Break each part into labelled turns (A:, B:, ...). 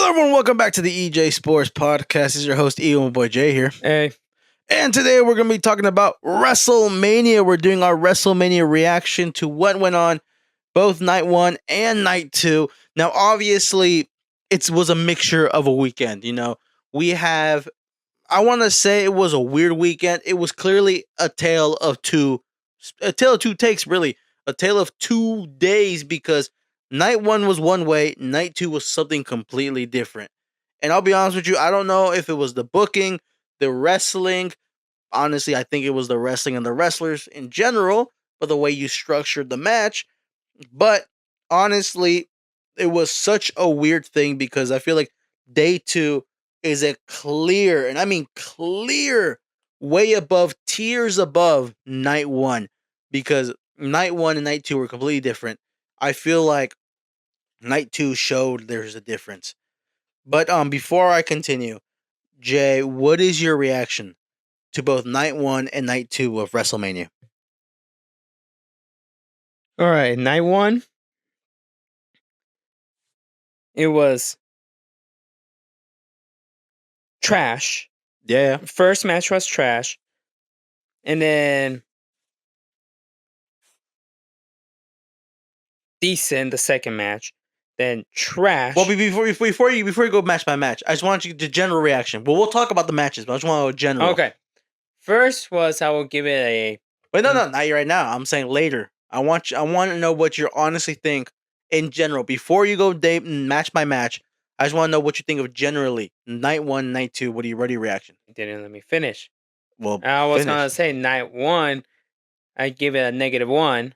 A: Hello, everyone. Welcome back to the EJ Sports Podcast. This is your host, Ian, my boy Jay here.
B: Hey.
A: And today we're going to be talking about WrestleMania. We're doing our WrestleMania reaction to what went on both night one and night two. Now, obviously, it was a mixture of a weekend. You know, I want to say it was a weird weekend. It was clearly a tale of two takes, really. A tale of 2 days, because night one was one way, night two was something completely different. And I'll be honest with you, I don't know if it was the booking, the wrestling. Honestly, I think it was the wrestling and the wrestlers in general, but the way you structured the match. But honestly, it was such a weird thing, because I feel like day two is a clear, and I mean clear, way above, tiers above night one, because night one and night two were completely different. I feel like night two showed there's a difference. But before I continue, Jay, what is your reaction to both night one and night two of WrestleMania?
B: All right, night one. It was trash.
A: Yeah.
B: First match was trash. And then decent the second match. Then trash.
A: Well, before you go match by match, I just want you to general reaction. Well, we'll talk about the matches, but I just want a general.
B: Okay. First was I will give it a.
A: Wait, no, not right now. I'm saying later. I want to know what you honestly think in general before you go match by match. I just want to know what you think of generally night one, night two. What are your reaction?
B: You didn't let me finish.
A: Well,
B: I was gonna say night one, I give it a -1.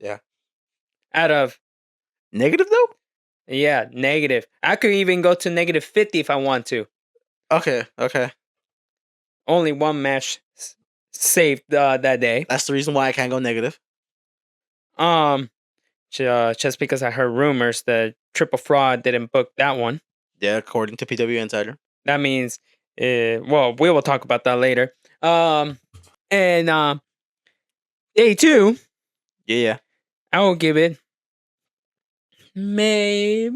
A: Yeah.
B: Out of
A: negative though.
B: Yeah, negative. I could even go to -50 if I want to.
A: Okay.
B: Only one match saved that day.
A: That's the reason why I can't go negative.
B: Just because I heard rumors that Triple Fraud didn't book that one.
A: Yeah, according to PW Insider.
B: That means, well, we will talk about that later. And day two.
A: Yeah.
B: I will give it. I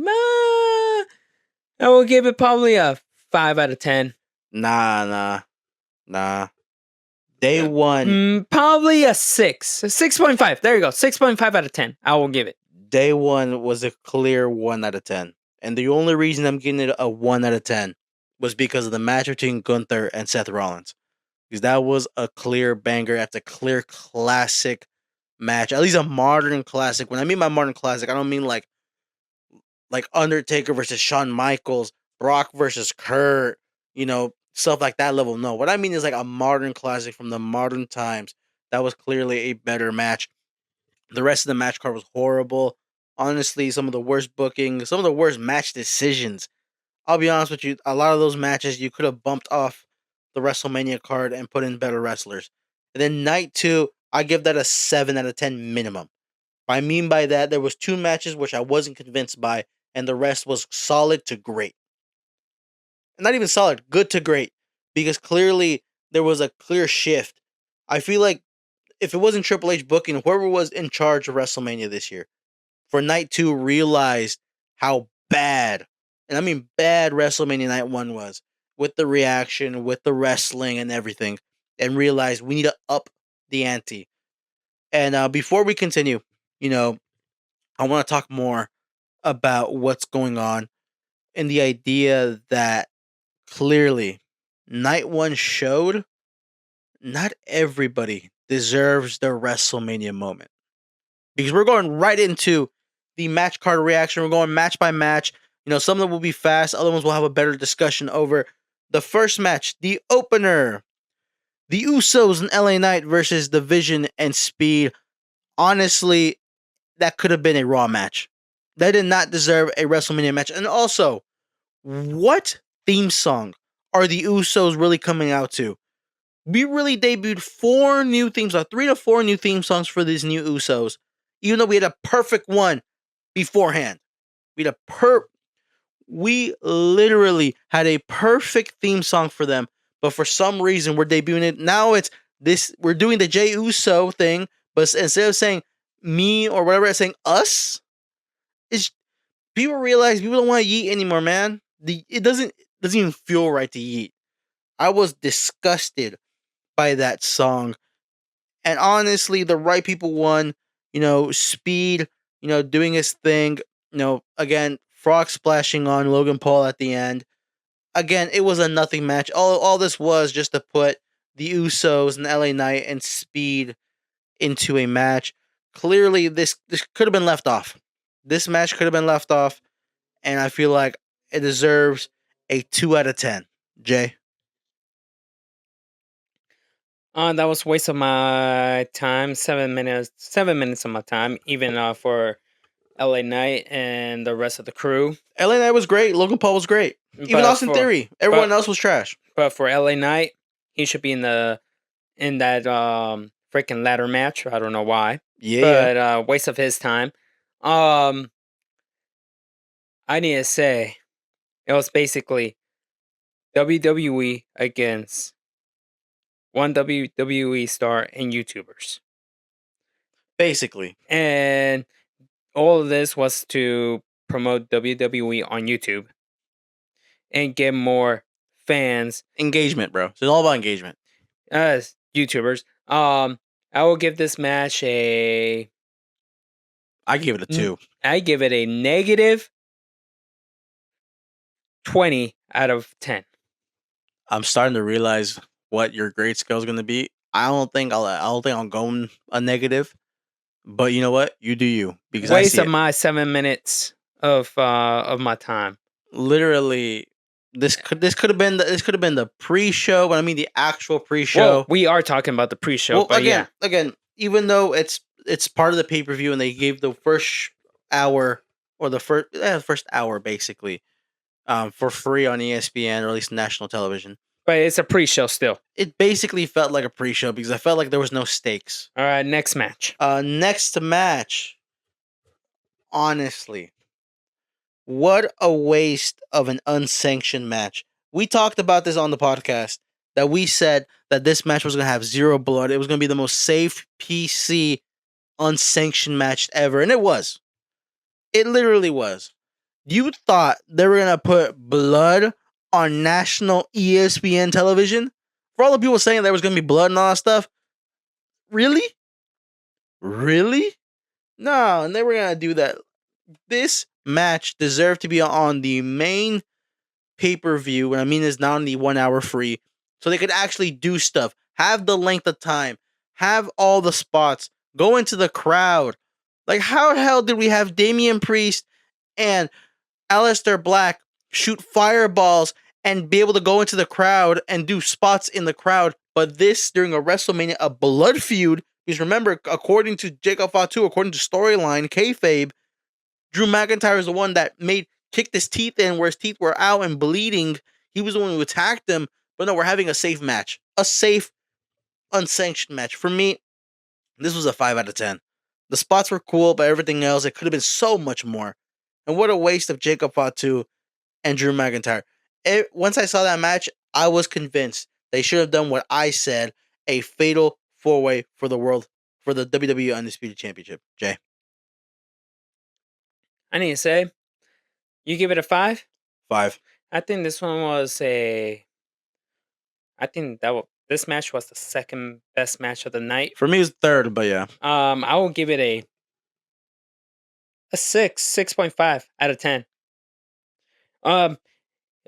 B: will give it probably a 5 out of 10.
A: Nah. Day one.
B: Probably a 6. A 6.5. There you go. 6.5 out of 10. I will give it.
A: Day one was a clear 1 out of 10. And the only reason I'm giving it a 1 out of 10 was because of the match between Gunther and Seth Rollins. Because that was a clear banger. That's a clear classic match. At least a modern classic. When I mean by modern classic, I don't mean like Undertaker versus Shawn Michaels, Brock versus Kurt, stuff like that level. No, what I mean is like a modern classic from the modern times. That was clearly a better match. The rest of the match card was horrible. Honestly, some of the worst booking, some of the worst match decisions. I'll be honest with you, a lot of those matches you could have bumped off the WrestleMania card and put in better wrestlers. And then night two, I give that a 7 out of 10 minimum. What I mean by that, there was 2 matches which I wasn't convinced by, and the rest was solid to great. Not even solid, good to great. Because clearly there was a clear shift. I feel like if it wasn't Triple H booking, whoever was in charge of WrestleMania this year, for night two realized how bad, and I mean bad, WrestleMania night one was, with the reaction, with the wrestling and everything, and realized we need to up the ante. And before we continue, I want to talk more about what's going on and the idea that clearly night one showed not everybody deserves their WrestleMania moment. Because we're going right into the match card reaction. We're going match by match. Some of them will be fast. Other ones will have a better discussion over the first match, the opener. The Usos and LA Knight versus The Vision and Speed. Honestly, that could have been a Raw match. That did not deserve a WrestleMania match. And also, what theme song are the Usos really coming out to? We really debuted 4 new theme songs, 3 to 4 new theme songs for these new Usos, even though we had a perfect one beforehand. We literally had a perfect theme song for them, but for some reason we're debuting it. Now it's this, we're doing the Jey Uso thing, but instead of saying me or whatever, it's saying us. People realize people don't want to yeet anymore, man. it doesn't even feel right to eat. I was disgusted by that song. And honestly, the right people won. Speed, doing his thing. Again, Frog splashing on Logan Paul at the end. Again, it was a nothing match. All this was just to put the Usos and LA Knight and Speed into a match. Clearly, this could have been left off. This match could have been left off, and I feel like it deserves a 2 out of 10. Jay,
B: That was a waste of my time. 7 minutes. 7 minutes of my time, even for LA Knight and the rest of the crew.
A: LA Knight was great. Logan Paul was great. Even Austin Theory. Everyone else was trash.
B: But for LA Knight, he should be in that freaking ladder match. I don't know why.
A: Yeah.
B: But waste of his time. I need to say, it was basically WWE against one WWE star and YouTubers.
A: Basically.
B: And all of this was to promote WWE on YouTube and get more fans.
A: Engagement, bro. It's all about engagement.
B: As YouTubers. I will give this match
A: I give it a 2.
B: I give it a negative 20 out of 10.
A: I'm starting to realize what your grade scale is going to be. I don't think I'll go a negative. But you know what? You do you, because
B: waste
A: I see
B: of my 7 minutes of my time.
A: Literally, this could have been the pre-show, but I mean the actual pre-show.
B: Well, we are talking about the pre-show.
A: Well,
B: but
A: again, even though it's part of the pay-per-view, and they gave the first hour or the first hour basically, for free on ESPN, or at least national television.
B: But it's a pre-show still.
A: It basically felt like a pre-show because I felt like there was no stakes.
B: All right, next match.
A: Next match. Honestly, what a waste of an unsanctioned match. We talked about this on the podcast, that we said that this match was going to have 0 blood. It was going to be the most safe PC unsanctioned match ever. And it was. It literally was. You thought they were going to put blood on national ESPN television? For all the people saying there was going to be blood and all that stuff? Really? Really? No, and they were going to do that. This match deserved to be on the main pay-per-view, and I mean it's not on the 1 hour free, so they could actually do stuff, have the length of time, have all the spots, go into the crowd. Like, how the hell did we have Damian Priest and Aleister Black shoot fireballs and be able to go into the crowd and do spots in the crowd, but this during a WrestleMania, a blood feud? Because remember, according to Jacob Fatu, according to storyline, kayfabe, Drew McIntyre is the one that kicked his teeth in, where his teeth were out and bleeding. He was the one who attacked him. But no, we're having a safe match. A safe, unsanctioned match. For me, this was a 5 out of 10. The spots were cool, but everything else, it could have been so much more. And what a waste of Jacob Fatu and Drew McIntyre. Once I saw that match, I was convinced they should have done what I said, a fatal 4-way for the WWE Undisputed Championship. Jay.
B: I need to say, you give it a 5?
A: 5.
B: I think this one was this match was the second best match of the night.
A: For me, it's third, but yeah.
B: I will give it a 6.5 out of 10.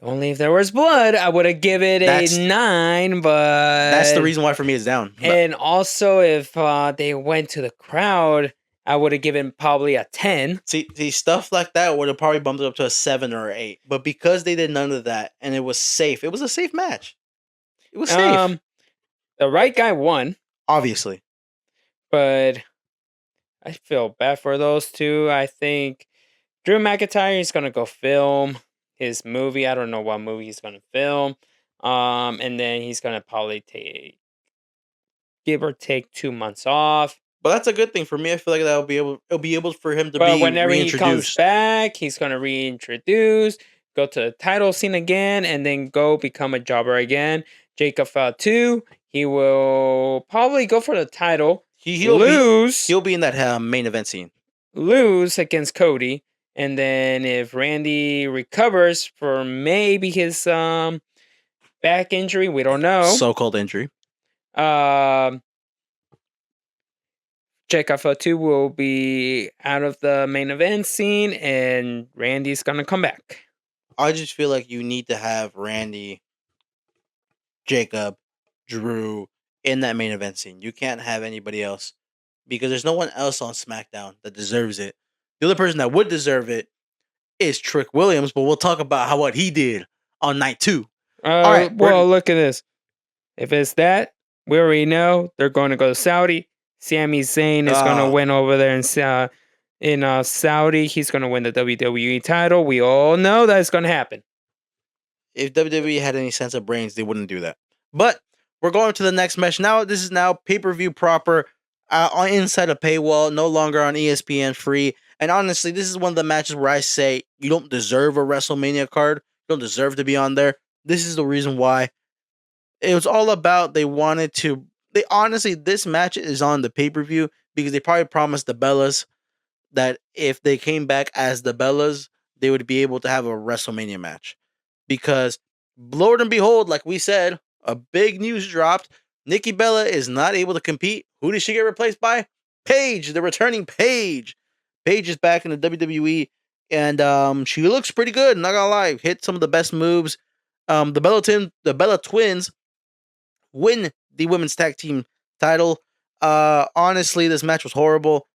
B: Only if there was blood, I would have given it a 9, but
A: that's the reason why for me it's down.
B: And also, if they went to the crowd, I would have given probably a 10.
A: See, stuff like that would have probably bumped it up to a 7 or 8. But because they did none of that, and it was safe, it was a safe match. It was safe.
B: The right guy won,
A: obviously,
B: but I feel bad for those two. I think Drew McIntyre is gonna go film his movie. I don't know what movie he's gonna film. And then he's gonna probably give or take 2 months off.
A: But that's a good thing for me. I feel like it'll be able for him to
B: but
A: be
B: whenever
A: reintroduced.
B: He comes back, he's gonna reintroduce, go to the title scene again, and then go become a jobber again. Jacob Fatu, he will probably go for the title.
A: He'll lose. He'll be in that main event scene.
B: Lose against Cody. And then if Randy recovers for maybe his back injury, we don't know.
A: So-called injury.
B: Jake 2 will be out of the main event scene, and Randy's gonna come back.
A: I just feel like you need to have Randy, Jacob, Drew in that main event scene. You can't have anybody else because there's no one else on SmackDown that deserves it. The other person that would deserve it is Trick Williams, but we'll talk about what he did on night 2. All right,
B: Well, look at this. If it's that, we already know they're going to go to Saudi. Sami Zayn is going to win over there in Saudi. He's going to win the WWE title. We all know that's going to happen.
A: If WWE had any sense of brains, they wouldn't do that. But we're going to the next match. Now, this is now pay-per-view proper, on inside a paywall, no longer on ESPN free. And honestly, this is one of the matches where I say you don't deserve a WrestleMania card. You don't deserve to be on there. This is the reason why. It was all about they wanted to. They honestly, this match is on the pay-per-view because they probably promised the Bellas that if they came back as the Bellas, they would be able to have a WrestleMania match. Because, Lord and behold, like we said, a big news dropped. Nikki Bella is not able to compete. Who did she get replaced by? Paige, the returning Paige. Paige is back in the WWE, and she looks pretty good. Not gonna lie, hit some of the best moves. The Bella Twins win the women's tag team title. Honestly, this match was horrible.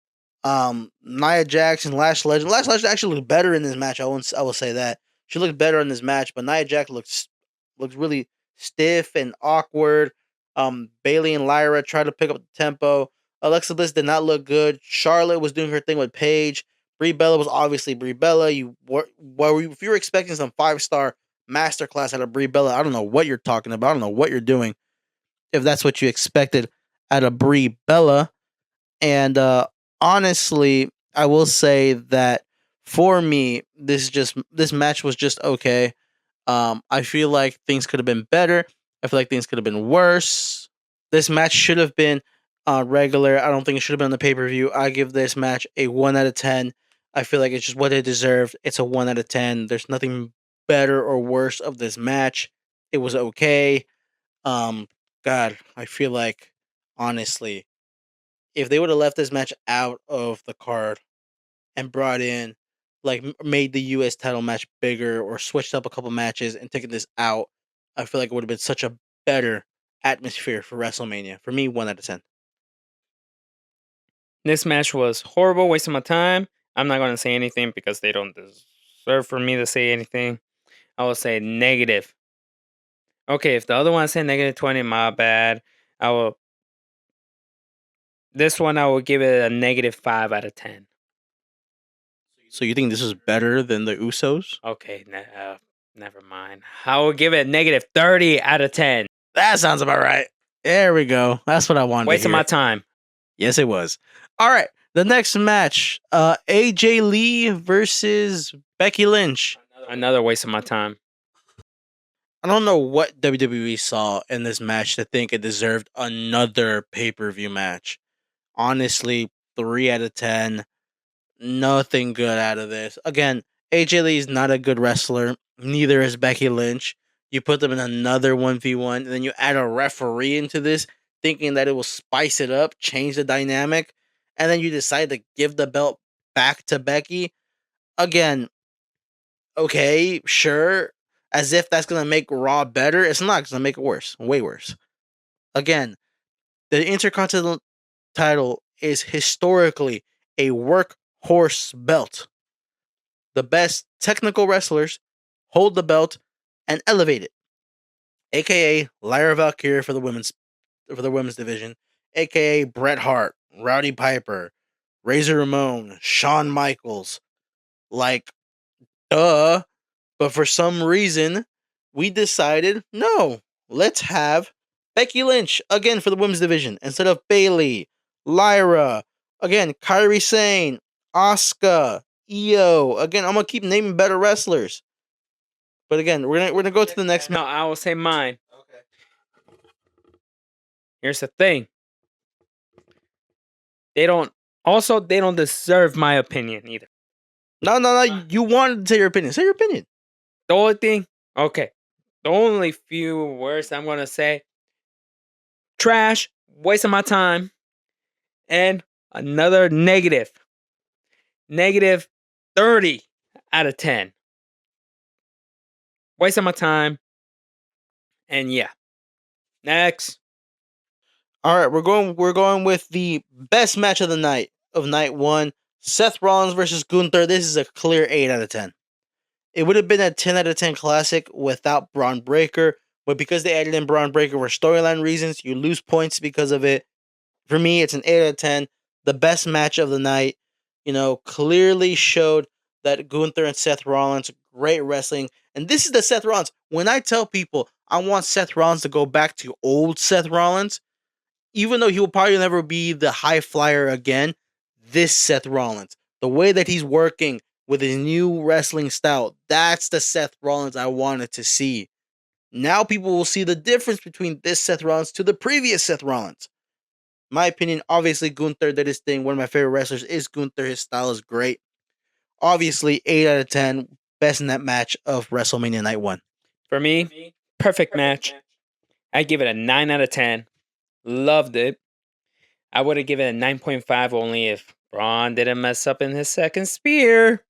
A: Nia Jax and Lash Legend. Lash Legend actually looked better in this match. I will say that she looked better in this match, but Nia Jax looks really stiff and awkward. Bailey and Lyra tried to pick up the tempo. Alexa Bliss did not look good. Charlotte was doing her thing with Paige. Brie Bella was obviously Brie Bella. If you were expecting some 5-star masterclass out of Brie Bella, I don't know what you're talking about. I don't know what you're doing. If that's what you expected out of Brie Bella. And honestly, I will say that for me, this match was just okay. I feel like things could have been better. I feel like things could have been worse. This match should have been regular. I don't think it should have been on the pay-per-view. I give this match a 1 out of 10. I feel like it's just what it deserved. It's a 1 out of 10. There's nothing better or worse of this match. It was okay. Um, God, I feel like honestly, if they would have left this match out of the card and brought in, like, made the U.S. title match bigger or switched up a couple matches and taken this out, I feel like it would have been such a better atmosphere for WrestleMania. For me, 1 out of 10.
B: This match was horrible, wasting my time. I'm not going to say anything because they don't deserve for me to say anything. I will say negative. Okay, if the other one said negative 20, my bad. This one I will give it a negative 5 out of 10.
A: So you think this is better than the Usos?
B: Okay, never mind. I will give it a negative 30 out of 10.
A: That sounds about right. There we go. That's what I wanted
B: Wasting
A: to hear.
B: my time.
A: Yes, it was. All right. The next match, AJ Lee versus Becky Lynch.
B: Another waste of my time.
A: I don't know what WWE saw in this match to think it deserved another pay-per-view match. Honestly, 3 out of 10. Nothing good out of this. Again, AJ Lee is not a good wrestler. Neither is Becky Lynch. You put them in another 1v1, and then you add a referee into this, thinking that it will spice it up, change the dynamic, and then you decide to give the belt back to Becky. Again, okay, sure. As if that's going to make Raw better. It's not going to make it worse. Way worse. Again, the Intercontinental title is historically a workhorse belt. The best technical wrestlers hold the belt and elevate it. AKA Lyra Valkyria for the women's division, AKA Bret Hart, Rowdy Piper, Razor Ramon, Shawn Michaels. Like, duh. But for some reason, we decided, no, let's have Becky Lynch again for the women's division instead of Bayley, Lyra, again, Kairi Sane, Asuka, Io. Again, I'm gonna keep naming better wrestlers. But again, we're gonna go to the next
B: No, I will say mine. Okay. Here's the thing. They don't deserve my opinion either.
A: No. You wanted to say your opinion. Say your opinion.
B: The only thing, okay, the only few words I'm gonna say: trash, waste of my time, and another negative 30 out of 10. Waste of my time, and yeah. Next.
A: All right, we're going with the best match of the night of night one. Seth Rollins versus Gunther. This is a clear 8 out of 10. It would have been a 10 out of 10 classic without Braun Breaker, but because they added in Braun Breaker for storyline reasons, you lose points because of it. For me, it's an 8 out of 10. The best match of the night. Clearly showed that Gunther and Seth Rollins great wrestling, and this is the Seth Rollins. When I tell people I want Seth Rollins to go back to old Seth Rollins, even though he will probably never be the high flyer again, this Seth Rollins, the way that he's working with his new wrestling style, that's the Seth Rollins I wanted to see. Now people will see the difference between this Seth Rollins to the previous Seth Rollins. My opinion, obviously Gunther did his thing. One of my favorite wrestlers is Gunther. His style is great. Obviously, 8 out of 10, best in that match of WrestleMania Night 1.
B: For me, perfect match. I give it a 9 out of 10. Loved it. I would have given it a 9.5 only if Braun didn't mess up in his second spear.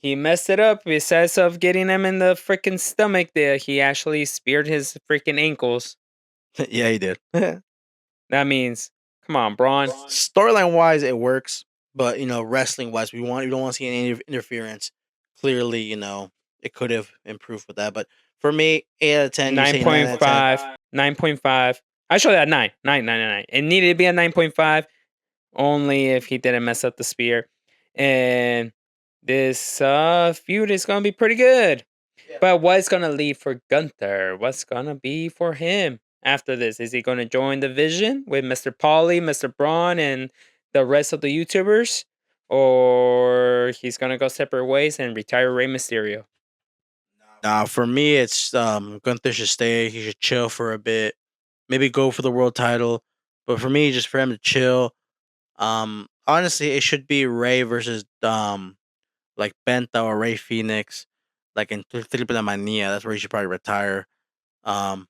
B: He messed it up. Besides of getting him in the freaking stomach there, he actually speared his freaking ankles.
A: Yeah, he did.
B: That means, come on, Braun.
A: Storyline wise, it works, but wrestling wise, we don't want to see any interference. Clearly, it could have improved with that. But for me, 8 out of 10. You say 9 out of 10.
B: 9.5. 9.5. I show that 9. 9, 9, 9, 9. It needed to be a 9.5 only if he didn't mess up the spear. And this feud is going to be pretty good.
A: Yeah.
B: But what's going to lead for Gunther? What's going to be for him after this? Is he going to join the Vision with Mr. Paulie, Mr. Braun, and the rest of the YouTubers? Or he's going to go separate ways and retire Rey Mysterio?
A: Nah, for me, it's Gunther should stay. He should chill for a bit. Maybe go for the world title. But for me, just for him to chill. Honestly, it should be Ray versus like Benta or Ray Phoenix, like in Triple Mania. That's where he should probably retire. Um,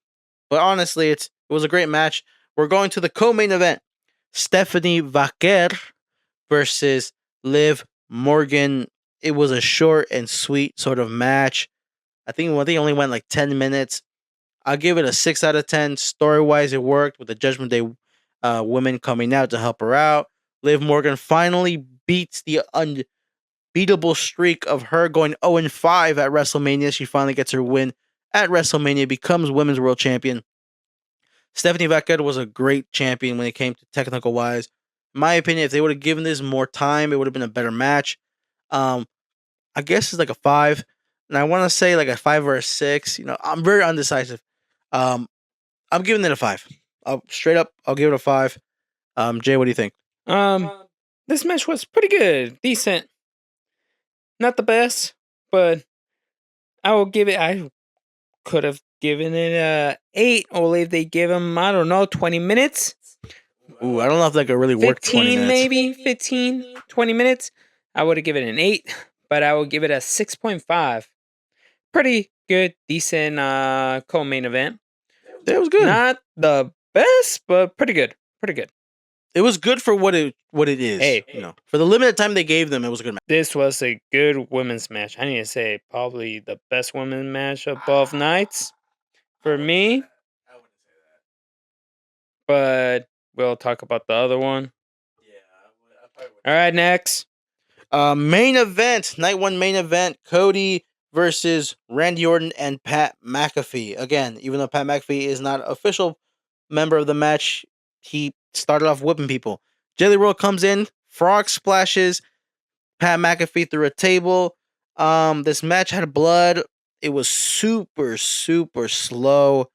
A: but honestly, it was a great match. We're going to the co-main event: Stephanie Vaquer versus Liv Morgan. It was a short and sweet sort of match. I think it only went like 10 minutes. I'll give it a 6 out of 10. Story wise, it worked with the Judgment Day women coming out to help her out. Liv Morgan finally beats the unbeatable streak of her going 0-5 at WrestleMania. She finally gets her win at WrestleMania, becomes Women's World Champion. Stephanie Vaquer was a great champion when it came to technical wise. In my opinion, if they would have given this more time, it would have been a better match. I guess it's like a 5. And I want to say like a 5 or a 6. I'm very undecisive. I'm giving it a 5. Straight up, I'll give it a 5. Jay, what do you think?
B: This match was pretty good, decent. Not the best, but I could have given it a 8, only if they give him, I don't know, 20 minutes.
A: Ooh, I don't know if that could really work 20 minutes.
B: Maybe 15, 20 minutes. I would have given it an 8, but I would give it a 6.5. Pretty good, decent co-main event.
A: It was good.
B: Not the best, but pretty good. Pretty good.
A: It was good for what it is.
B: Hey,
A: for the limited time they gave them, it was a good match.
B: This was a good women's match. I need to say probably the best women's match of both nights for me. But we'll talk about the other one. All right, next.
A: Main event, night 1 main event: Cody versus Randy Orton and Pat McAfee. Again, even though Pat McAfee is not an official member of the match, he started off whipping people. Jelly Roll comes in, frog splashes Pat McAfee through a table. This match had blood. It was super, super slow.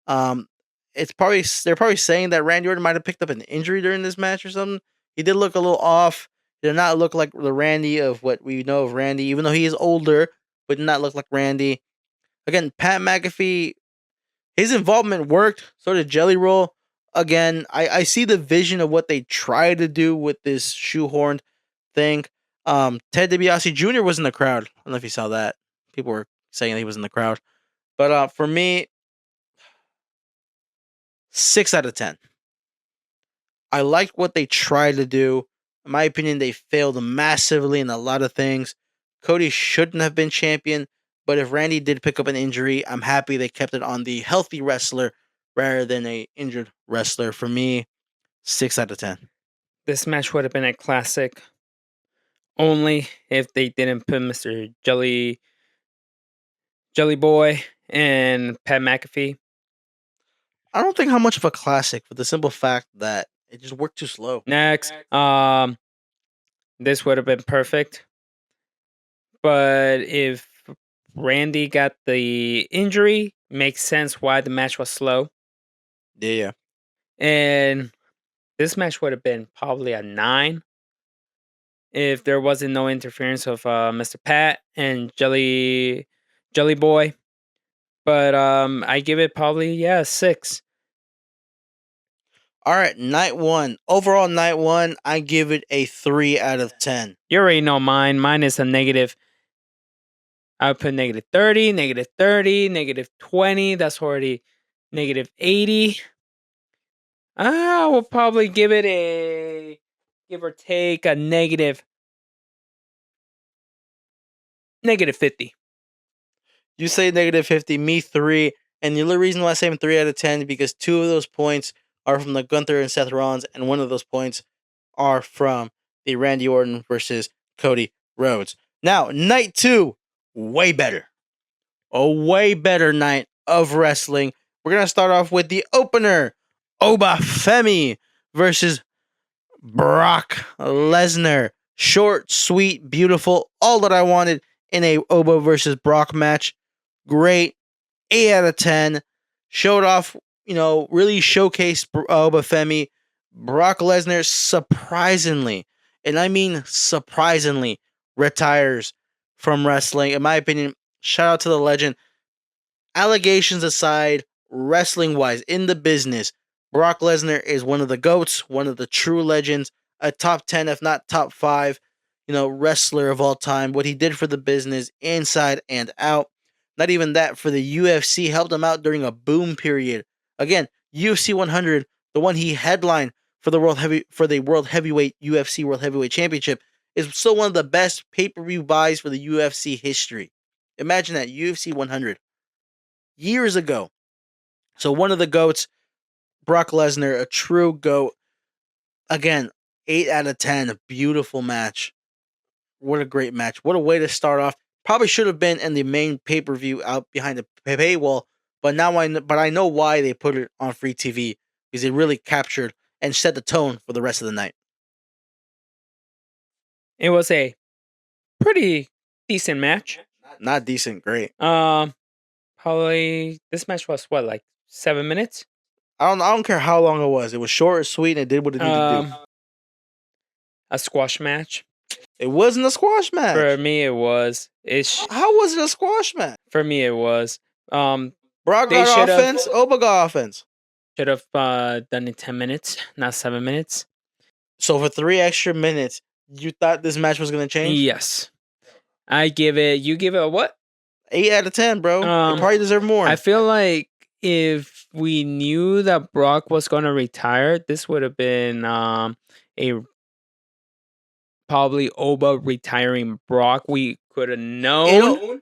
A: They're probably saying that Randy Orton might have picked up an injury during this match or something. He did look a little off. He did not look like the Randy of what we know of Randy, even though he is older, but did not look like Randy. Again, Pat McAfee, his involvement worked. So did Jelly Roll. Again, I see the vision of what they try to do with this shoehorned thing. Ted DiBiase Jr. was in the crowd. I don't know if you saw that. People were saying he was in the crowd. But for me, 6 out of 10. I liked what they tried to do. In my opinion, they failed massively in a lot of things. Cody shouldn't have been champion, but if Randy did pick up an injury, I'm happy they kept it on the healthy wrestler rather than a injured wrestler. For me, 6 out of 10.
B: This match would have been a classic only if they didn't put Mr. Jelly Boy and Pat McAfee.
A: I don't think how much of a classic for the simple fact that it just worked too slow.
B: Next, this would have been perfect. But if Randy got the injury, makes sense why the match was slow.
A: Yeah.
B: And this match would have been probably a 9 if there wasn't no interference of Mr. Pat and Jelly Boy. But I give it probably 6.
A: All right, night one. Overall, night one, I give it a 3 out of 10.
B: You already know mine. Mine is a negative. I would put -30, -30, -20. That's already -80. I will probably give it a give or take a -50.
A: You say -50, me 3. And the only reason why I say I'm 3 out of 10 is because 2 of those points are from the Gunther and Seth Rollins, and 1 of those points are from the Randy Orton versus Cody Rhodes. Now, night 2, way better. A way better night of wrestling. We're going to start off with the opener, Obafemi versus Brock Lesnar. Short, sweet, beautiful, all that I wanted in a Oba versus Brock match. Great. 8 out of 10. Showed off, really showcased Obafemi. Brock Lesnar surprisingly, and I mean surprisingly, retires from wrestling. In my opinion, shout out to the legend. Allegations aside, wrestling wise, in the business, Brock Lesnar is one of the GOATs, one of the true legends, a top 10, if not top 5, wrestler of all time. What he did for the business, inside and out. Not even that, for the UFC, helped him out during a boom period. Again, UFC 100, the one he headlined for the World Heavyweight UFC World Heavyweight Championship, is still one of the best pay-per-view buys for the UFC history. Imagine that, UFC 100. Years ago. So one of the GOATs, Brock Lesnar, a true GOAT. Again, 8 out of 10, a beautiful match. What a great match. What a way to start off. Probably should have been in the main pay-per-view out behind the paywall, but I know why they put it on free TV, because it really captured and set the tone for the rest of the night.
B: It was a pretty decent match.
A: Not decent, great.
B: Probably this match was what, like 7 minutes?
A: I don't care how long it was. It was short, sweet, and it did what it needed to do.
B: A squash match.
A: It wasn't a squash match.
B: For me, it was.
A: How was it a squash match?
B: For me, it was.
A: Brock got offense. Oba got offense.
B: Should have done it 10 minutes, not 7 minutes.
A: So for 3 extra minutes, you thought this match was going to change?
B: Yes. You give it a what?
A: 8 out of 10, bro. You probably deserve more.
B: I feel like if we knew that Brock was going to retire, this would have been a probably Oba retiring Brock. We could have known.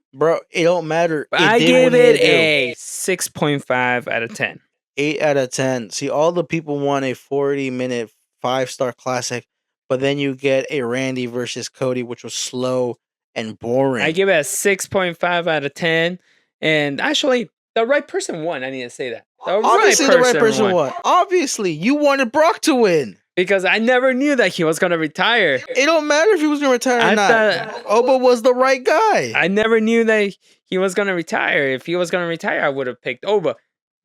A: It don't matter.
B: I give it a 6.5 out of 10.
A: 8 out of 10. See, all the people want a 40-minute 5-star classic, but then you get a Randy versus Cody, which was slow and boring.
B: I give it a 6.5 out of 10. And actually, the right person won. I need to say that. The right person won.
A: Obviously, you wanted Brock to win.
B: Because I never knew that he was going to retire.
A: It don't matter if he was going to retire or not. Oba was the right guy.
B: I never knew that he was going to retire. If he was going to retire, I would have picked Oba.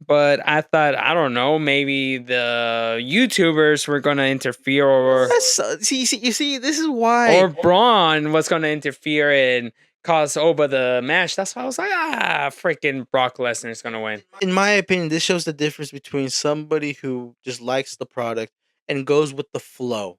B: But I thought, I don't know, maybe the YouTubers were going to interfere, or
A: you see, this is why.
B: Or Braun was going to interfere and cause Oba the match. That's why I was like, freaking Brock Lesnar is going to win.
A: In my opinion, this shows the difference between somebody who just likes the product and goes with the flow.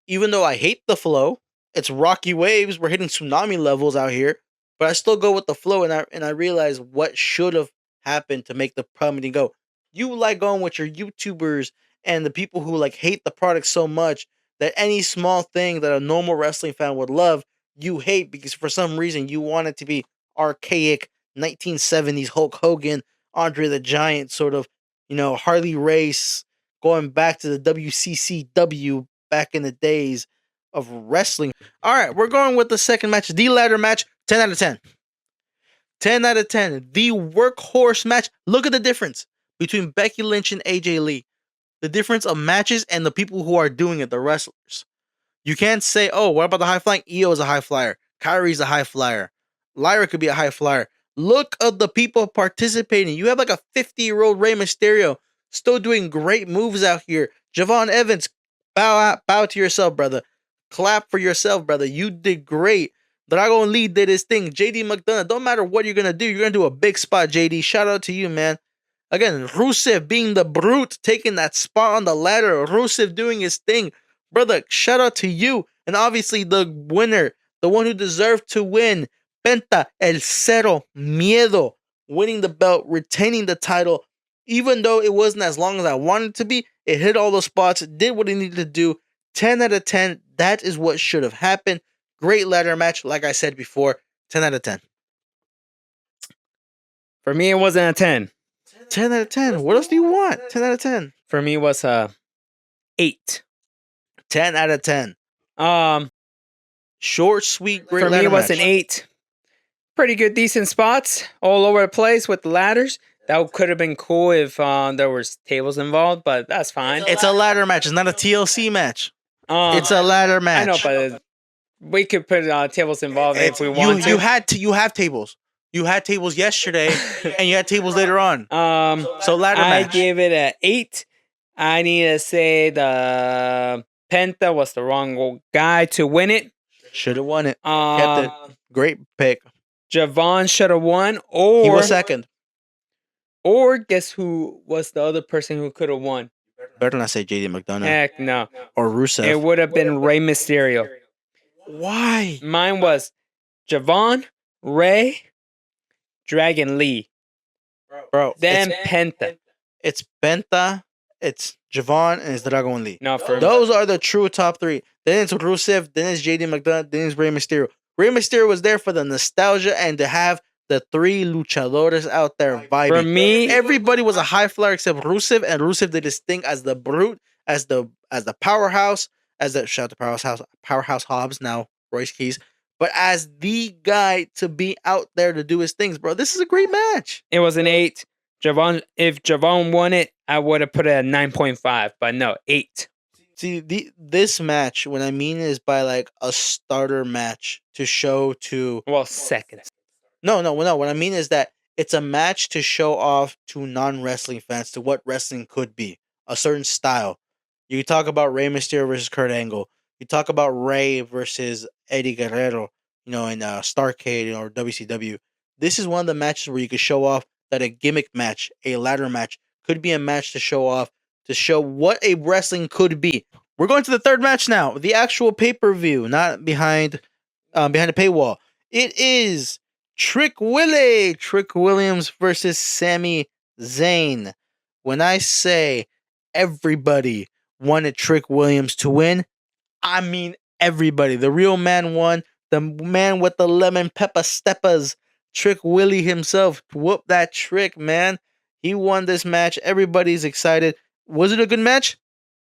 A: Even though I hate the flow It's rocky waves. We're hitting tsunami levels out here, but I still go with the flow, and I realize what should have happened to make the promoting go. You like going with your YouTubers and the people who like hate the product so much that any small thing that a normal wrestling fan would love, you hate because for some reason you want it to be archaic 1970s Hulk Hogan, Andre the Giant sort of, Harley Race, going back to the WCCW back in the days of wrestling. All right, we're going with the second match, the ladder match, 10 out of 10. 10 out of 10. The workhorse match. Look at the difference between Becky Lynch and AJ Lee. The difference of matches and the people who are doing it, the wrestlers. You can't say, oh, what about the high flying? Io is a high flyer. Kyrie's a high flyer. Lyra could be a high flyer. Look at the people participating. You have like a 50-year-old Rey Mysterio still doing great moves out here. Javon Evans, bow to yourself, brother. Clap for yourself, brother. You did great. Dragon Lee did his thing. JD McDonough, don't matter what you're going to do. You're going to do a big spot, JD. Shout out to you, man. Again, Rusev being the brute, taking that spot on the ladder. Rusev doing his thing. Brother, shout out to you. And obviously the winner, the one who deserved to win, Penta El Cero Miedo, winning the belt, retaining the title. Even though it wasn't as long as I wanted it to be, it hit all the spots, did what it needed to do. 10 out of 10. That is what should have happened. Great ladder match, like I said before. 10 out of 10.
B: For me, it wasn't a 10.
A: 10 out of 10. What else do you want? 10 out of 10.
B: For me, it was a 8.
A: 10 out of 10. Short, sweet, great
B: for
A: ladder
B: me, it was
A: match.
B: an 8. Pretty good, decent spots all over the place with the ladders. That could have been cool if there was tables involved, but that's fine.
A: It's a ladder match. It's not a TLC match. It's a ladder match.
B: I know, but we could put tables involved if we want to.
A: You have tables. You had tables yesterday, and you had tables later on. So ladder match.
B: I give it an 8. I need to say the Penta was the wrong guy to win it.
A: Should have won it. Kept it. Great pick.
B: Javon should have won, or
A: he was second.
B: Or guess who was the other person who could have won?
A: Better not say JD McDonough.
B: Heck no.
A: Or Rusev.
B: It would have been Rey Mysterio.
A: Why?
B: Mine was Javon, Rey, Dragon Lee.
A: Bro.
B: Then Penta.
A: It's Penta, it's Javon, and it's Dragon Lee.
B: No, for
A: those are the true top 3. Then it's Rusev, then it's JD McDonough, then it's Rey Mysterio. Rey Mysterio was there for the nostalgia and to have the 3 luchadores out there vibing.
B: For me,
A: everybody was a high flyer except Rusev, and Rusev did his thing as the brute, as the powerhouse, as the shout out to Powerhouse Hobbs, now Royce Keys, but as the guy to be out there to do his things, bro. This is a great match.
B: It was an 8. If Javon won it, I would have put it at 9.5, but no, 8.
A: See, this match, what I mean is by like a starter match to show to...
B: Well, second.
A: No. What I mean is that it's a match to show off to non-wrestling fans to what wrestling could be. A certain style. You talk about Rey Mysterio versus Kurt Angle. You talk about Rey versus Eddie Guerrero, in Starrcade or WCW. This is one of the matches where you could show off that a gimmick match, a ladder match, could be a match to show off, to show what a wrestling could be. We're going to the third match now. The actual pay-per-view, not behind the paywall. It is Trick Williams versus Sami Zayn. When I say everybody wanted Trick Williams to win, I mean everybody. The real man won. The man with the lemon pepper steppers, Trick Willie himself. Whoop that trick, man. He won this match. Everybody's excited. Was it a good match?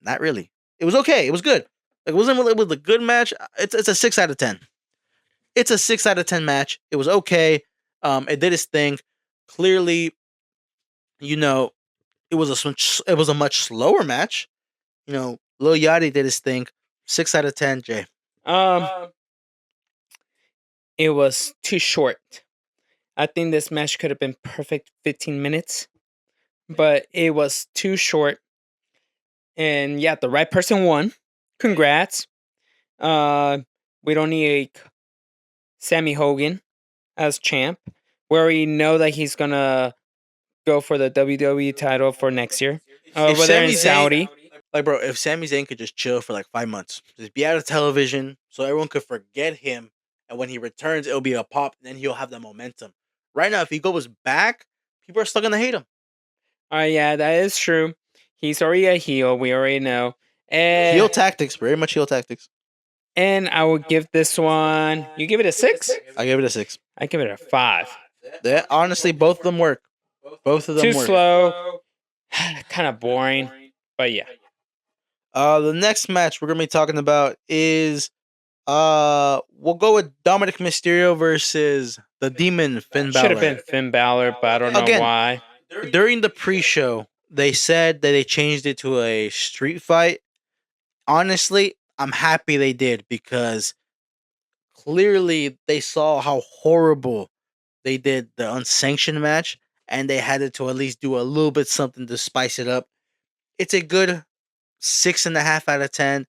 A: Not really. It was okay. It was good. It was a good match. It's a 6 out of 10. It's a 6 out of 10 match. It was okay. It did its thing. Clearly, it was a much slower match. Lil Yachty did his thing. 6 out of 10, Jay.
B: It was too short. I think this match could have been perfect 15 minutes, but it was too short. And yeah, the right person won. Congrats. We don't need Sammy Hogan as champ. We already know that he's gonna go for the WWE title for next year over there in Saudi.
A: Like, bro, if Sami Zayn could just chill for like 5 months, just be out of television, so everyone could forget him, and when he returns, it'll be a pop, and then he'll have the momentum. Right now, if he goes back, people are still gonna hate him.
B: Yeah, that is true. He's already a heel. We already know. And
A: Heel tactics, very much heel tactics.
B: and I would give this one. You give it a 6?
A: I give it a 6.
B: I give it a 5.
A: That honestly, both of them work. Both of them
B: Too
A: work.
B: slow. Kind of boring. But yeah.
A: The next match we're gonna be talking about is we'll go with Dominic Mysterio versus the Demon Finn
B: Should have
A: Balor.
B: been Finn Balor, but I don't know
A: Again,
B: why.
A: During the pre-show, they said that they changed it to a street fight. Honestly, I'm happy they did because clearly they saw how horrible they did the unsanctioned match, and they had to at least do a little bit something to spice it up. It's a good 6.5 out of 10.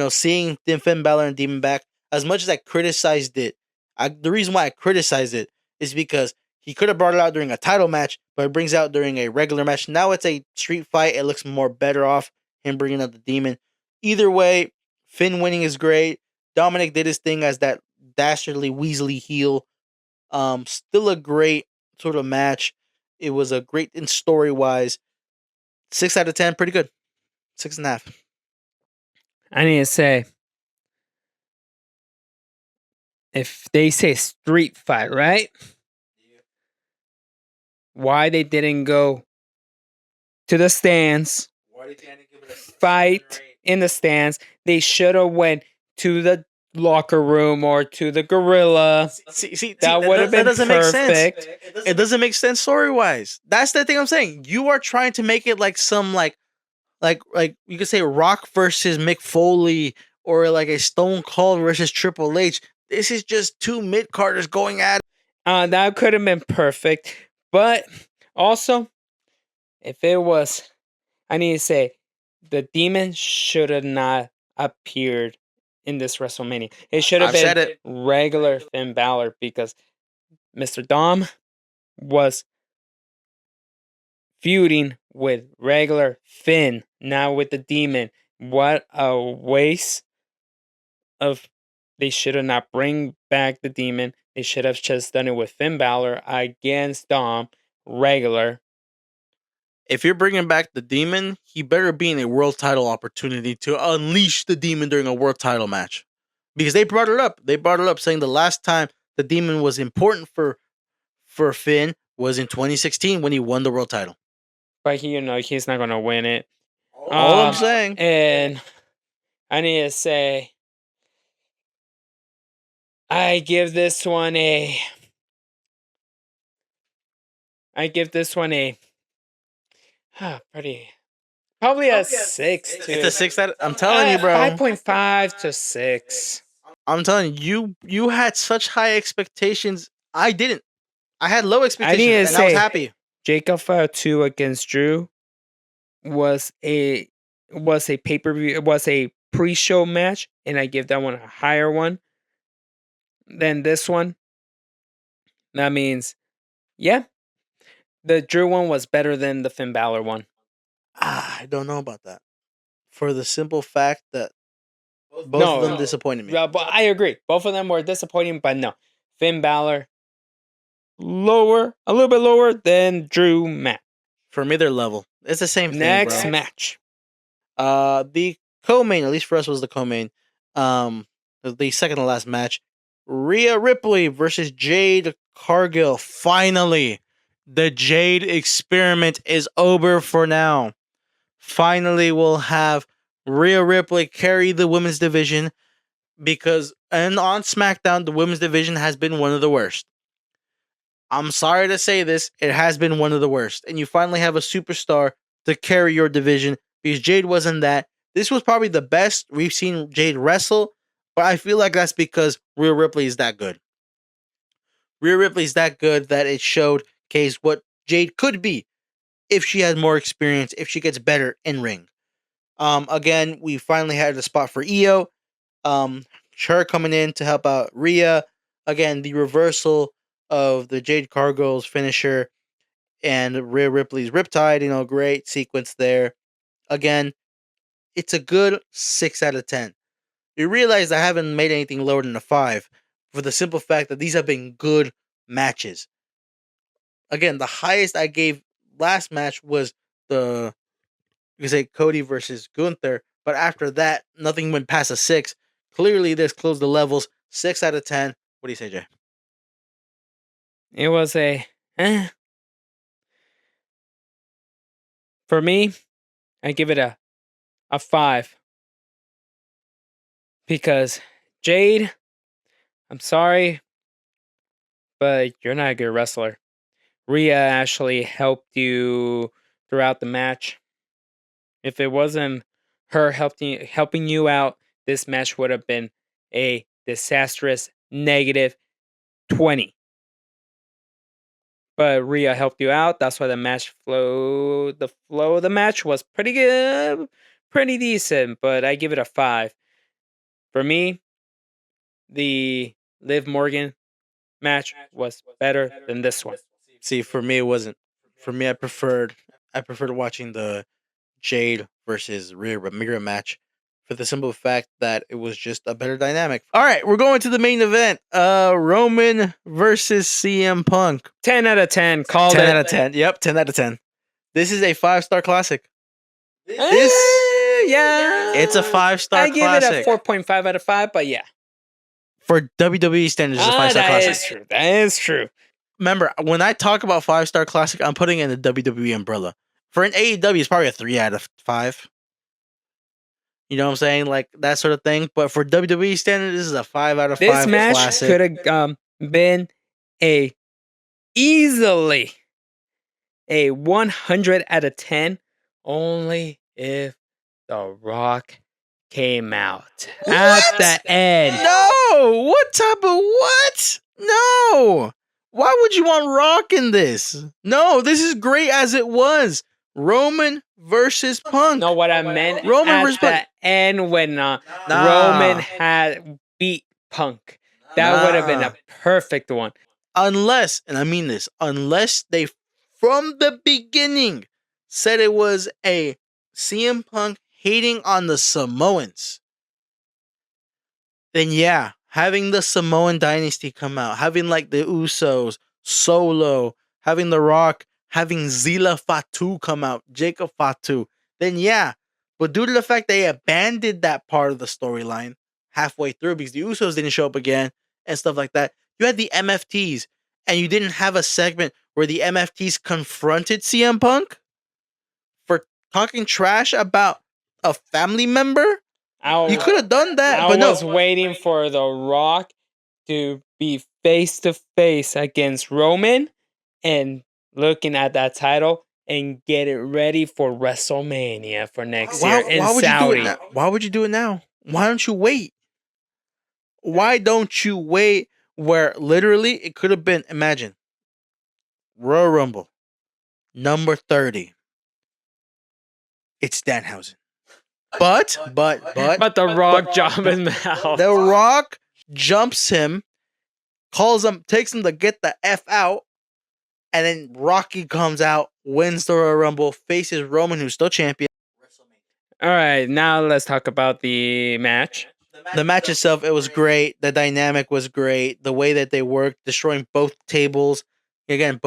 A: Seeing Finn Balor and Demon back, as much as I criticized it, the reason why I criticized it is because he could have brought it out during a title match, but it brings out during a regular match. Now it's a street fight. It looks more better off him bringing out the Demon. Either way, Finn winning is great. Dominic did his thing as that dastardly Weasley heel. Still a great sort of match. It was a great in story wise. 6 out of 10, pretty good. 6.5.
B: I need to say, if they say street fight, right? Why they didn't go to the stands, fight in the stands? They should have went to the locker room or to the gorilla. That would have been
A: doesn't make sense.
B: perfect.
A: It doesn't make sense story wise. That's the thing I'm saying. You are trying to make it like some like you could say Rock versus Mick Foley or like a Stone Cold versus Triple H. This is just two mid carders going at it.
B: That could have been perfect. But also, if it was, I need to say, the Demon should have not appeared in this WrestleMania. It should have
A: I've said
B: been
A: it.
B: regular Finn Balor because Mr. Dom was feuding with regular Finn, not with the Demon. What a waste of. They should have not bring back the Demon. They should have just done it with Finn Balor against Dom, regular.
A: If you're bringing back the Demon, he better be in a world title opportunity to unleash the Demon during a world title match. Because they brought it up. They brought it up saying the last time the Demon was important for Finn was in 2016 when he won the world title.
B: But he's not gonna win it.
A: All I'm saying.
B: And I need to say, I give this one a. Pretty. Probably a 6 too.
A: It's a 6 out. I'm telling you, bro.
B: 5.5 to 6.
A: I'm telling you, you had such high expectations. I didn't. I had low expectations, and I was happy.
B: Jacob Fire 2 against Drew was a pay-per-view. It was a pre-show match, and I give that one a higher one than this one. That means, yeah, the Drew one was better than the Finn Balor one.
A: I don't know about that. For the simple fact that both of them disappointed me.
B: Yeah, but I agree. Both of them were disappointing, but no. Finn Balor, a little bit lower than Drew match.
A: For me, they're level. It's the same thing,
B: Next
A: bro.
B: match.
A: The co-main, at least for us, was the co-main. The second to last match. Rhea Ripley versus Jade Cargill. Finally, the Jade experiment is over for now. Finally, we'll have Rhea Ripley carry the women's division and on SmackDown, the women's division has been one of the worst. I'm sorry to say this, it has been one of the worst. And you finally have a superstar to carry your division because Jade wasn't that. This was probably the best we've seen Jade wrestle, but I feel like that's because Rhea Ripley is that good. Rhea Ripley is that good that it showed what Jade could be if she has more experience, if she gets better in ring. Again, we finally had a spot for Io. Her coming in to help out Rhea. Again, the reversal of the Jade Cargill's finisher and Rhea Ripley's Riptide. Great sequence there. Again, it's a good 6 out of 10. You realize I haven't made anything lower than a 5 for the simple fact that these have been good matches. Again, the highest I gave last match was the you could say Cody versus Gunther, but after that, nothing went past a 6. Clearly, this closed the levels 6 out of 10. What do you say, Jay?
B: It was for me, I give it a 5 because Jade, I'm sorry, but you're not a good wrestler. Rhea actually helped you throughout the match. If it wasn't her helping you out, this match would have been a disastrous -20. But Rhea helped you out. That's why the flow of the match was pretty good, pretty decent. But I give it a 5. For me, the Liv Morgan match was better than this one.
A: See, for me, it wasn't. For me, I preferred watching the Jade versus Rhea Ramira match for the simple fact that it was just a better dynamic. All right, we're going to the main event. Roman versus CM Punk.
B: 10 out of 10. Called
A: 10
B: it.
A: out of 10. Yep, 10 out of 10. This is a 5-star classic.
B: Yeah.
A: It's a 5-star
B: I give
A: classic.
B: it a 4.5 out of 5, but yeah.
A: For WWE standards, it's a 5-star classic.
B: That is true. That is true.
A: Remember, when I talk about 5-star classic, I'm putting it in the WWE umbrella. For an AEW, it's probably a 3 out of 5. You know what I'm saying? Like that sort of thing. But for WWE standards, this is a 5 out of 5
B: This match
A: classic.
B: could have been easily a 100 out of 10 only if The Rock came out at the end.
A: No! What type of what? No! Why would you want Rock in this? No, this is great as it was. Roman versus Punk.
B: No, what I meant
A: Roman
B: at
A: versus
B: the
A: Punk.
B: end when Roman had beat Punk. That would have been a perfect one.
A: Unless, and I mean this, unless they from the beginning said it was a CM Punk hating on the Samoans, then yeah, having the Samoan dynasty come out, having like the Usos, Solo, having The Rock, having Zila Fatu come out, Jacob Fatu, then yeah. But due to the fact they abandoned that part of the storyline halfway through because the Usos didn't show up again and stuff like that, you had the MFTs and you didn't have a segment where the MFTs confronted CM Punk for talking trash about a family member. You could have done that, but no.
B: I was waiting for The Rock to be face to face against Roman and looking at that title and get it ready for WrestleMania for next year in Saudi.
A: Why would you do it now? Why don't you wait? Why don't you wait where literally it could have been, imagine, Royal Rumble, number 30. It's Danhausen. But
B: The Rock jumping out.
A: The Rock jumps him, calls him, takes him to get the F out, and then Rocky comes out, wins the Royal Rumble, faces Roman, who's still champion.
B: All right, now let's talk about the match.
A: The match itself, it was great. The dynamic was great. The way that they worked, destroying both tables. Again,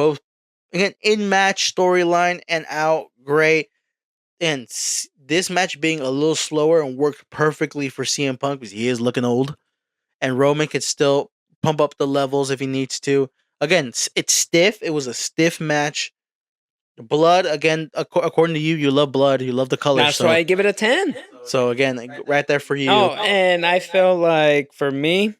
A: in-match storyline and out, great. And this match being a little slower and worked perfectly for CM Punk because he is looking old. And Roman could still pump up the levels if he needs to. Again, it's stiff. It was a stiff match. Blood, again, according to you, you love blood. You love the colors.
B: That's why I give it a 10.
A: So again, right there for you.
B: Oh, and I feel like for me,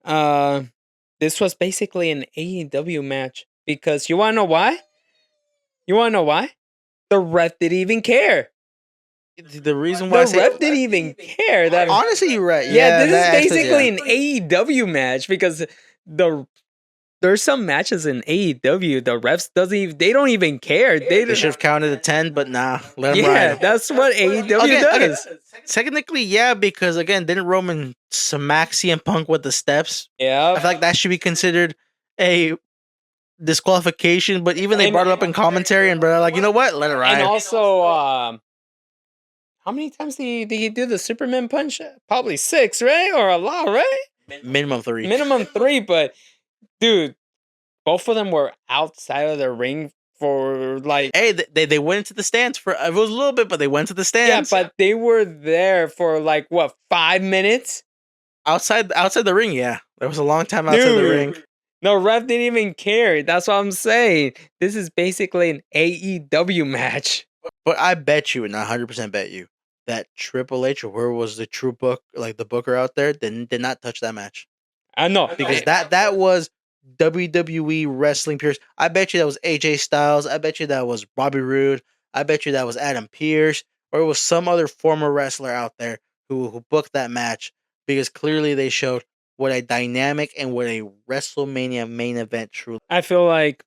B: this was basically an AEW match because you want to know why? The ref didn't even care.
A: The reason why
B: the ref didn't even care. That
A: honestly, you're right.
B: Yeah, this is basically an AEW match because there's some matches in AEW the refs don't even care. They
A: should have counted a 10, but nah, let them ride.
B: Yeah, that's what AEW does.
A: Technically, yeah, because again, didn't Roman smack CM Punk with the steps?
B: Yeah,
A: I feel like that should be considered a disqualification. But even they brought it up in commentary, and bro, like, you know what, let it ride.
B: And also, How many times did he do the Superman punch? Probably 6, right? Or a lot, right?
A: Minimum 3.
B: Minimum 3, but dude, both of them were outside of the ring for like.
A: Hey, they went into the stands for it was a little bit, but they went to the
B: Yeah,
A: stands.
B: but they were there for like what, 5 minutes?
A: outside the ring. Yeah, there was a long time outside the ring.
B: No, ref didn't even care. That's what I'm saying. This is basically an AEW match.
A: But I bet you, and I 100% bet you, that Triple H or whoever was the true book, like the booker out there, did not touch that match
B: I know.
A: because that was WWE wrestling peers. I bet you that was AJ Styles. I bet you that was Bobby Roode. I bet you that was Adam Pearce, or it was some other former wrestler out there who booked that match because clearly they showed what a dynamic and what a WrestleMania main event truly.
B: I feel like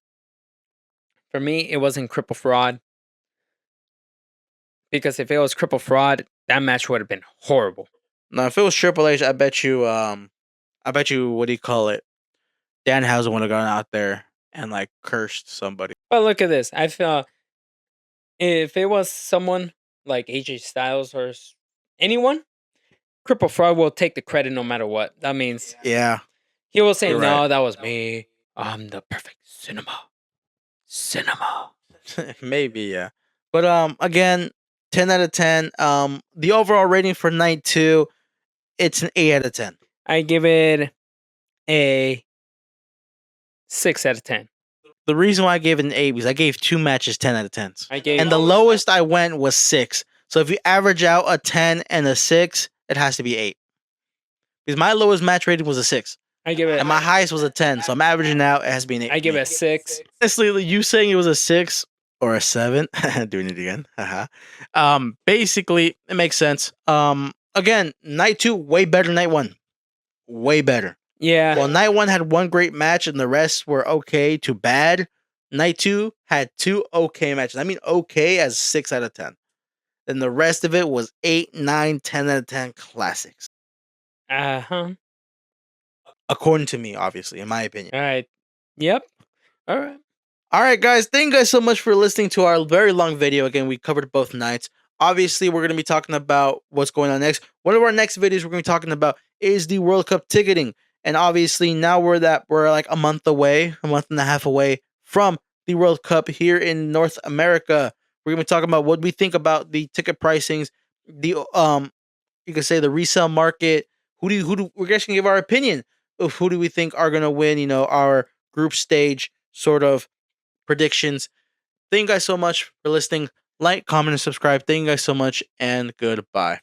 B: for me, it wasn't Cripple Fraud. Because if it was Cripple Fraud, that match would have been horrible.
A: Now, if it was Triple H, I bet you, what do you call it? Danhausen would have gone out there and like cursed somebody.
B: But look at this. I feel if it was someone like AJ Styles or anyone, Cripple Fraud will take the credit no matter what. That means
A: Yeah,
B: he will say,
A: You're
B: "No,
A: right.
B: that was me. I'm the perfect cinema."
A: maybe yeah. But again, 10 out of 10. The overall rating for night 2, it's an 8 out of 10.
B: I give it a 6 out of 10.
A: The reason why I gave it an 8 because I gave 2 matches 10 out of 10s,
B: I gave
A: and the lowest I went was 6. So if you average out a 10 and a 6, it has to be 8. Because my lowest match rating was a 6.
B: I give it.
A: And my highest was a 10, so I'm averaging out. It has to be an 8.
B: I give it a 6.
A: Honestly, you saying it was a 6 or a 7, doing it again. Basically, it makes sense. Again, night 2 way better than night 1. Way better.
B: Yeah.
A: Well, night 1 had one great match and the rest were okay to bad. Night 2 had 2 okay matches. I mean, okay as 6 out of 10. And the rest of it was 8, 9, 10 out of 10 classics.
B: Uh-huh.
A: According to me, obviously, in my opinion.
B: All right. Yep. All right.
A: All right, guys. Thank you guys so much for listening to our very long video. Again, we covered both nights. Obviously, we're going to be talking about what's going on next. One of our next videos we're going to be talking about is the World Cup ticketing. And obviously, now we're like a month and a half away from the World Cup here in North America. We're going to be talking about what we think about the ticket pricings, the you could say the resale market. We're just going to give our opinion of who do we think are going to win, our group stage sort of predictions. Thank you guys so much for listening. Like, comment, and subscribe. Thank you guys so much, and goodbye.